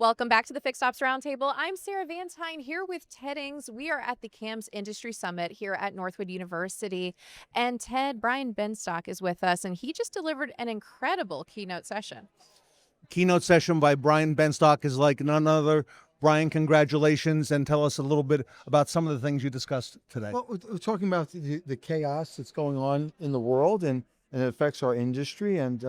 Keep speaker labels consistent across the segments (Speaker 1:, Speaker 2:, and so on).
Speaker 1: Welcome back to the Fixed Ops Roundtable. I'm Sarah Vantine here with Ted Ings. We are at the CAMS Industry Summit here at Northwood University. And Brian Benstock is with us, and he just delivered an incredible keynote session.
Speaker 2: Keynote session by Brian Benstock is like none other. Brian, congratulations, and tell us a little bit about some of the things you discussed today.
Speaker 3: Well, we're talking about the chaos that's going on in the world, and it affects our industry. And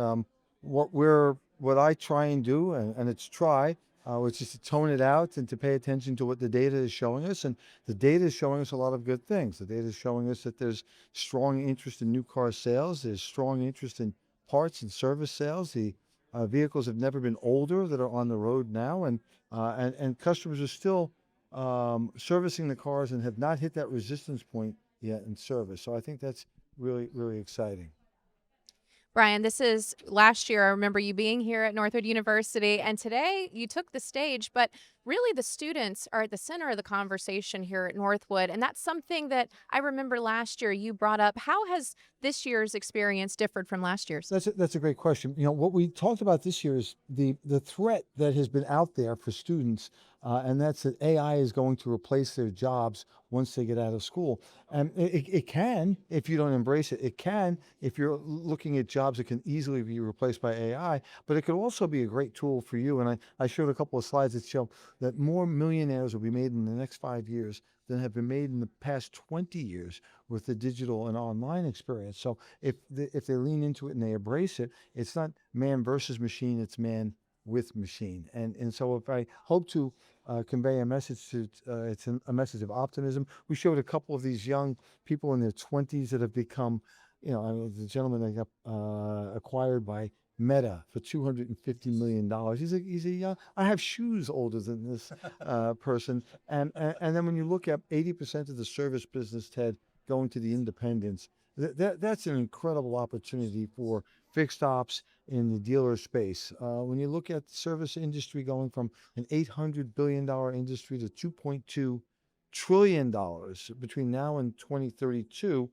Speaker 3: what I try and do, and it's try, which is to tone it out and to pay attention to what the data is showing us. And the data is showing us a lot of good things. The data is showing us that there's strong interest in new car sales. There's strong interest in parts and service sales. The vehicles have never been older that are on the road now, and customers are still servicing the cars and have not hit that resistance point yet in service. So I think that's really, really exciting.
Speaker 1: Brian, this is last year. I remember you being here at Northwood University, and today you took the stage, but really the students are at the center of the conversation here at Northwood, and that's something that I remember last year you brought up. How has this year's experience differed from last year's?
Speaker 3: That's a great question. You know, what we talked about this year is the threat that has been out there for students, and that's that AI is going to replace their jobs once they get out of school. And it can, if you don't embrace it. It can, if you're looking at jobs that can easily be replaced by AI, but it could also be a great tool for you. And I showed a couple of slides that show that more millionaires will be made in the next 5 years than have been made in the past 20 years with the digital and online experience. So if they lean into it and they embrace it, it's not man versus machine, it's man with machine. And so if I hope to convey a message to, it's a message of optimism. We showed a couple of these young people in their 20s that have become, I mean, the gentleman that got acquired by Meta for $250 million. He's a young, I have shoes older than this person. And then when you look at 80% of the service business, Ted, going to the independents, that's an incredible opportunity for fixed ops in the dealer space. When you look at the service industry going from an $800 billion industry to $2.2 trillion between now and 2032,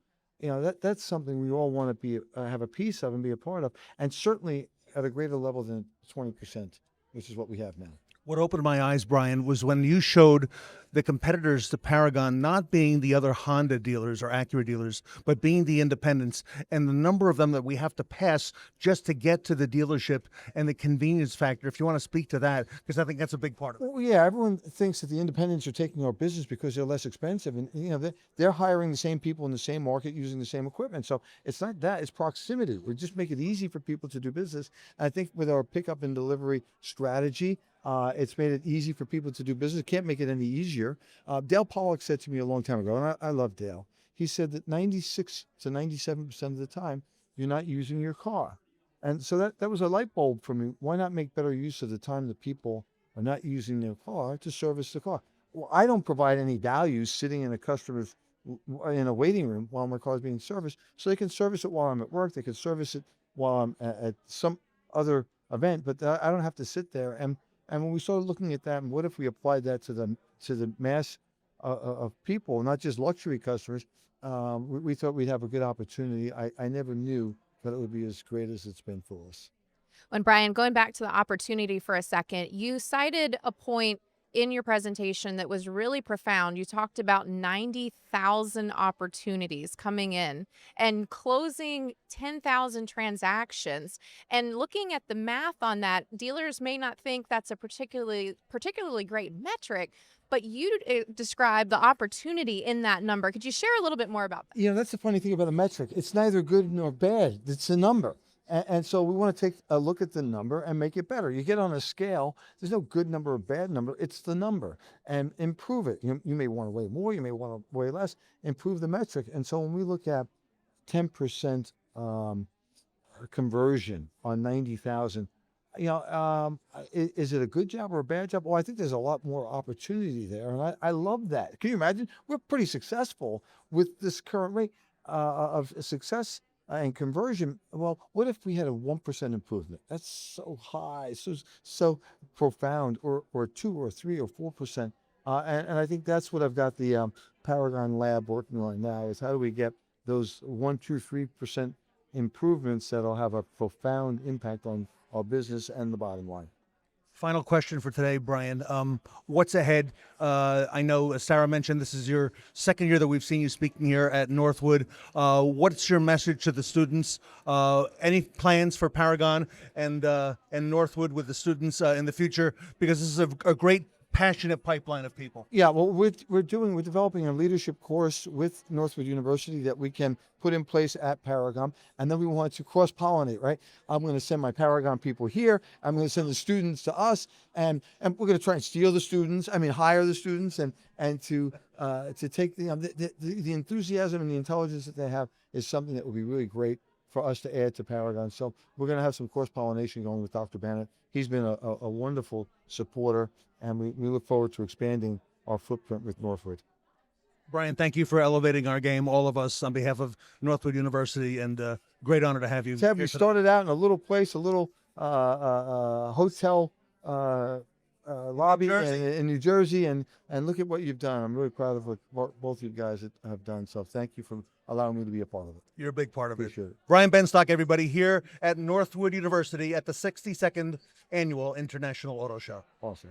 Speaker 3: that's something we all want to be have a piece of and be a part of, and certainly at a greater level than 20%, which is what we have now.
Speaker 2: What opened my eyes, Brian, was when you showed the competitors to Paragon not being the other Honda dealers or Acura dealers, but being the independents, and the number of them that we have to pass just to get to the dealership, and the convenience factor. If you want to speak to that, because I think that's a big part of it.
Speaker 3: Well, yeah, everyone thinks that the independents are taking our business because they're less expensive, and they're hiring the same people in the same market using the same equipment. So it's not that; it's proximity. We just make it easy for people to do business. I think with our pickup and delivery strategy, it's made it easy for people to do business. Can't make it any easier. Dale Pollock said to me a long time ago, and I love Dale. He said that 96 to 97% of the time, you're not using your car. And so that was a light bulb for me. Why not make better use of the time that people are not using their car to service the car? Well, I don't provide any value sitting in a customer's in a waiting room while my car is being serviced. So they can service it while I'm at work. They can service it while I'm at some other event, but I don't have to sit there. And when we started looking at that, and what if we applied that to the mass of people, not just luxury customers, we thought we'd have a good opportunity. I never knew that it would be as great as it's been for us.
Speaker 1: When Brian, going back to the opportunity for a second, you cited a point in your presentation that was really profound. You talked about 90,000 opportunities coming in and closing 10,000 transactions. And looking at the math on that, dealers may not think that's a particularly great metric, but you described the opportunity in that number. Could you share a little bit more about that?
Speaker 3: That's the funny thing about a metric. It's neither good nor bad. It's a number. And so we want to take a look at the number and make it better. You get on a scale, there's no good number or bad number. It's the number, and improve it. You may want to weigh more, you may want to weigh less, improve the metric. And so when we look at 10% conversion on 90,000, is it a good job or a bad job? Well, I think there's a lot more opportunity there. And I love that. Can you imagine? We're pretty successful with this current rate of success and conversion. Well, what if we had a 1% improvement? That's so high, so profound, or 2 or 3 or 4%. And I think that's what I've got the Paragon Lab working on now, is how do we get those 1, 2, 3% improvements that'll have a profound impact on our business and the bottom line.
Speaker 2: Final question for today, Brian. What's ahead? I know, as Sarah mentioned, this is your second year that we've seen you speaking here at Northwood. What's your message to the students? Any plans for Paragon and Northwood with the students in the future? Because this is a great, passionate pipeline of people.
Speaker 3: Yeah, well, we're developing a leadership course with Northwood University that we can put in place at Paragon, and then we want to cross pollinate. Right, I'm going to send my Paragon people here. I'm going to send the students to us, and we're going to try and steal the students. I mean, hire the students, and to take the enthusiasm and the intelligence that they have is something that would be really great for us to add to Paragon. So we're going to have some cross pollination going with Dr. Bennett. He's been a wonderful supporter, and we look forward to expanding our footprint with Northwood.
Speaker 2: Brian, thank you for elevating our game, all of us, on behalf of Northwood University, and great honor to have you.
Speaker 3: Ted, we started out in a little place, a little hotel lobby in New Jersey, and look at what you've done. I'm really proud of what both you guys have done. So thank you for allowing me to be a part of it.
Speaker 2: You're a big part of
Speaker 3: Appreciate it.
Speaker 2: Brian Benstock, everybody, here at Northwood University at the 62nd Annual International Auto Show.
Speaker 3: Awesome.